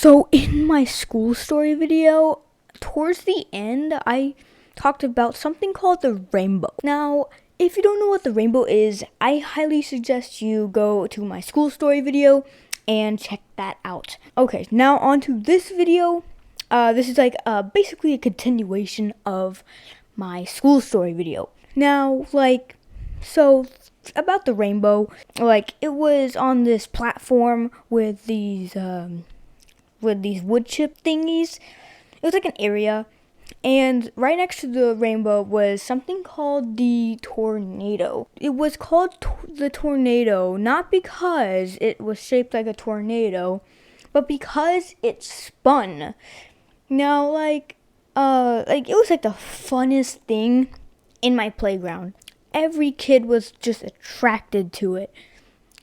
So in my school story video, towards the end, I talked about something called the rainbow. Now, if you don't know what the rainbow is, I highly suggest you go to my school story video and check that out. Okay, now on to this video. This is like basically a continuation of my school story video. Now, so about the rainbow, it was on this platform with these wood chip thingies. It was like an area, and right next to the rainbow was something called the tornado. It was called the tornado not because it was shaped like a tornado, but because it spun. Now, it was like the funnest thing in my playground. Every kid was just attracted to it.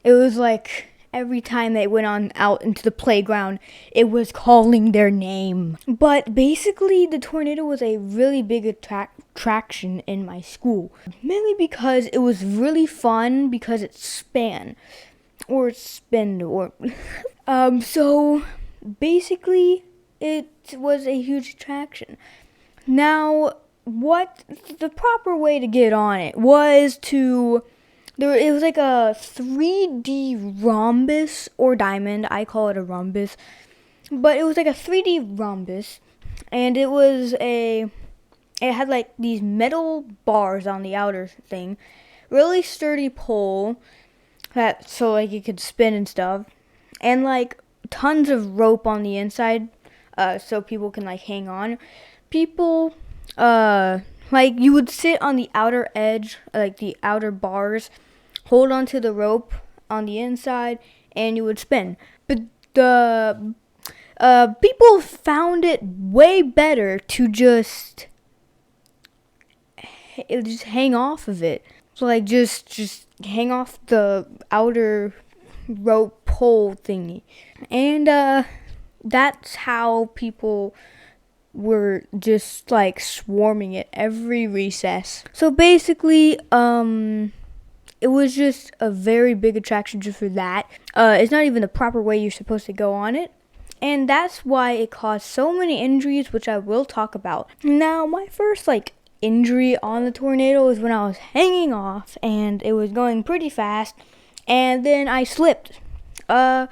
It was like every time they went out into the playground, it was calling their name. But basically, the tornado was a really big attraction in my school. Mainly because it was really fun because it span. Or spin, or... so, basically, it was a huge attraction. Now, what the proper way to get on it was to... It was like a 3D rhombus or diamond. I call it a rhombus. But it was like a 3D rhombus. And it had like these metal bars on the outer thing. Really sturdy pole. So like it could spin and stuff. And like tons of rope on the inside. So people can like hang on. People, you would sit on the outer edge, like the outer bars, hold onto the rope on the inside, and you would spin. But the people found it way better to just hang off of it. So just hang off the outer rope pole thingy. And that's how people were just swarming it every recess. So basically, it was just a very big attraction just for that. It's not even the proper way you're supposed to go on it. And that's why it caused so many injuries, which I will talk about. Now, my first injury on the tornado was when I was hanging off and it was going pretty fast. And then I slipped. I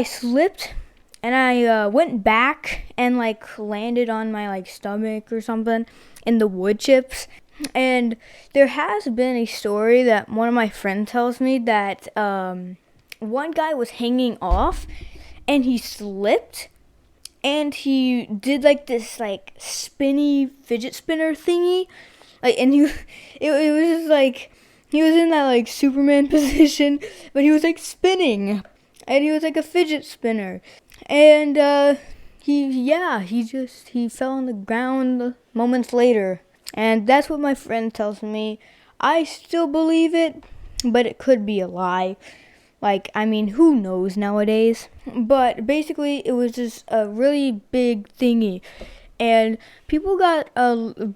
slipped. And I went back and landed on my stomach or something in the wood chips. And there has been a story that one of my friends tells me that one guy was hanging off and he slipped and he did this spinny fidget spinner thingy. And it was just he was in that Superman position, but he was spinning and he was a fidget spinner. And he fell on the ground moments later. And that's what my friend tells me. I still believe it, but it could be a lie. Who knows nowadays? But basically, it was just a really big thingy. And people got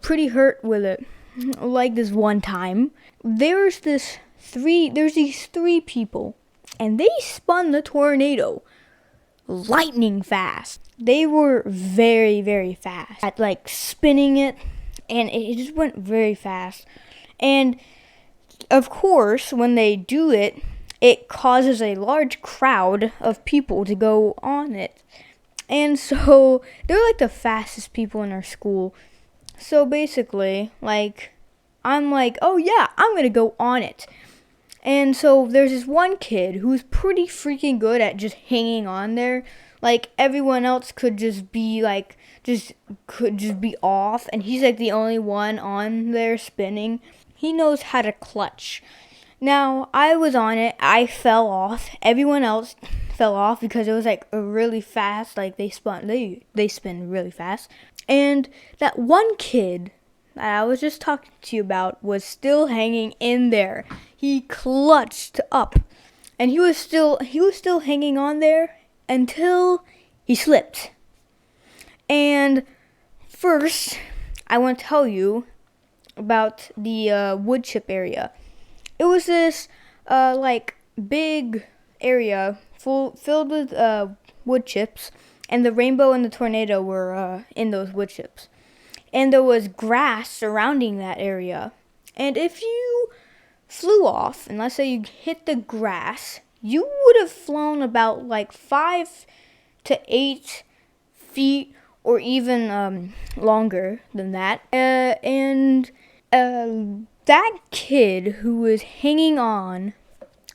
pretty hurt with it. This one time, there's these three people, and they spun the tornado lightning fast. They were very, very fast at spinning it, and it just went very fast. And of course, when they do it, it causes a large crowd of people to go on it. And so they're the fastest people in our school. So basically, I'm oh yeah, I'm gonna go on it. And so there's this one kid who's pretty freaking good at just hanging on there. Everyone else could just be be off, and he's the only one on there spinning. He knows how to clutch. Now, I was on it. I fell off. Everyone else fell off because it was really fast. They spin really fast. And that one kid that I was just talking to you about was still hanging in there. He clutched up, and he was still hanging on there until he slipped. And first, I want to tell you about the wood chip area. It was this big area filled with wood chips, and the rainbow and the tornado were in those wood chips. And there was grass surrounding that area. And if you flew off, and let's say you hit the grass, you would have flown about like 5 to 8 feet or even longer than that. And that kid who was hanging on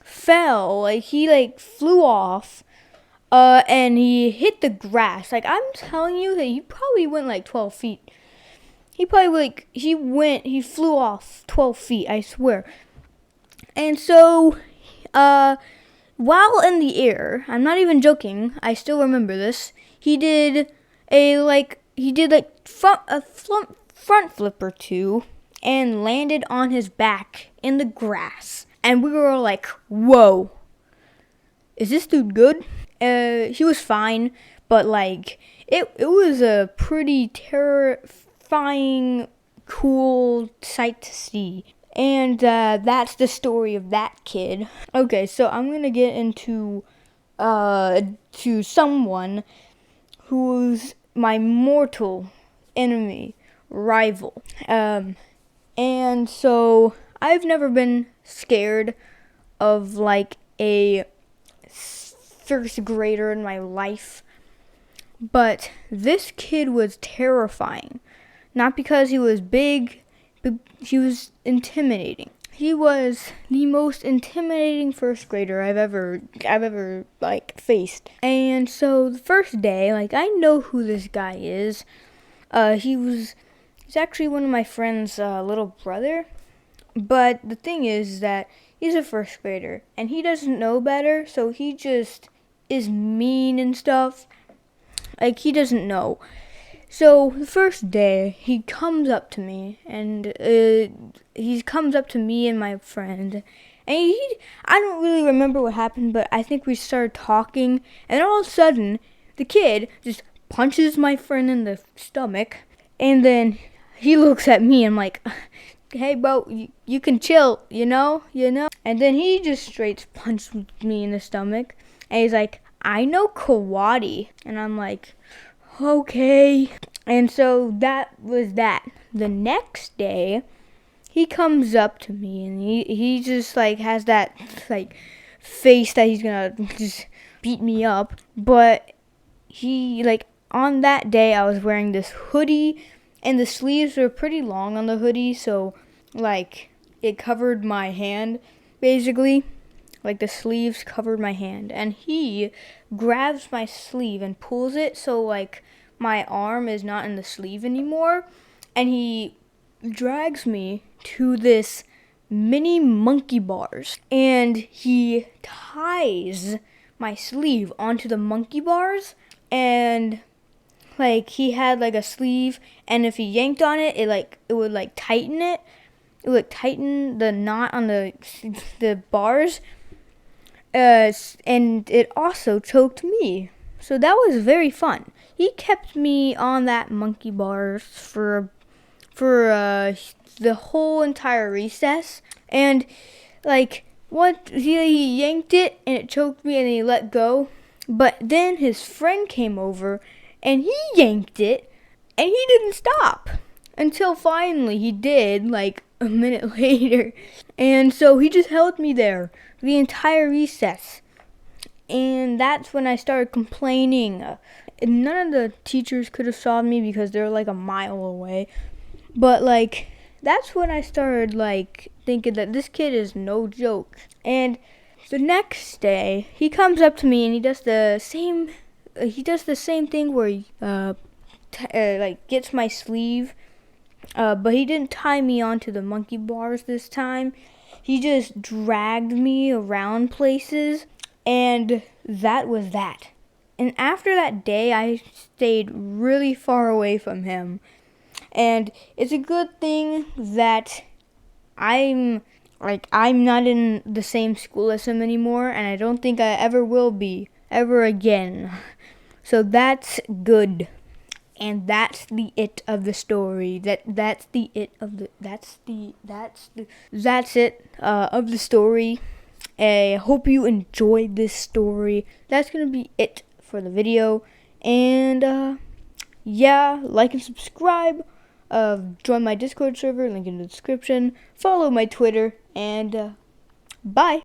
fell. Like, he flew off and he hit the grass. Like, I'm telling you that he probably went like 12 feet. He flew off 12 feet, I swear. And so, while in the air, I'm not even joking, I still remember this, he did a front flip or two and landed on his back in the grass. And we were like, whoa, is this dude good? He was fine, but like, it was a pretty terrifying, cool sight to see. And that's the story of that kid. Okay, so I'm gonna get into to someone who's my mortal enemy, rival. And so I've never been scared of like a first grader in my life, but this kid was terrifying. Not because he was big, but he was intimidating. He was the most intimidating first grader I've ever like faced. And so the first day, like, I know who this guy is. He's actually one of my friend's little brother. But the thing is that he's a first grader and he doesn't know better, so he just is mean and stuff. Like, he doesn't know. So the first day, he comes up to me, and he comes up to me and my friend, and I don't really remember what happened, but I think we started talking, and all of a sudden, the kid just punches my friend in the stomach, and then he looks at me and I'm like, hey bro, you can chill, you know? And then he just straight punched me in the stomach, and he's like, I know karate, and I'm like, okay. And so that was that. The next day, he comes up to me and he just like has that like face that he's gonna just beat me up. But he, like, on that day I was wearing this hoodie and the sleeves were pretty long on the hoodie, so like it covered my hand basically. Like, the sleeves covered my hand, and he grabs my sleeve and pulls it so like my arm is not in the sleeve anymore, and he drags me to this mini monkey bars, and he ties my sleeve onto the monkey bars, and like he had like a sleeve, and if he yanked on it, it would like tighten it. It would tighten the knot on the bars. And it also choked me. So that was very fun. He kept me on that monkey bars for the whole entire recess. And like, he yanked it and it choked me and he let go. But then his friend came over and he yanked it and he didn't stop until finally he did, like a minute later. And so he just held me there the entire recess. And that's when I started complaining. None of the teachers could have saw me because they're like a mile away. But like, that's when I started like thinking that this kid is no joke. And the next day, he comes up to me and he does the same thing where he like gets my sleeve. But he didn't tie me onto the monkey bars this time. He just dragged me around places, and that was that. And after that day, I stayed really far away from him. And it's a good thing that I'm not in the same school as him anymore, and I don't think I ever will be ever again. So that's good. And that's the it of the story. That's it of the story. I hope you enjoyed this story. That's gonna be it for the video. And yeah, like and subscribe. Join my Discord server, link in the description. Follow my Twitter, and bye.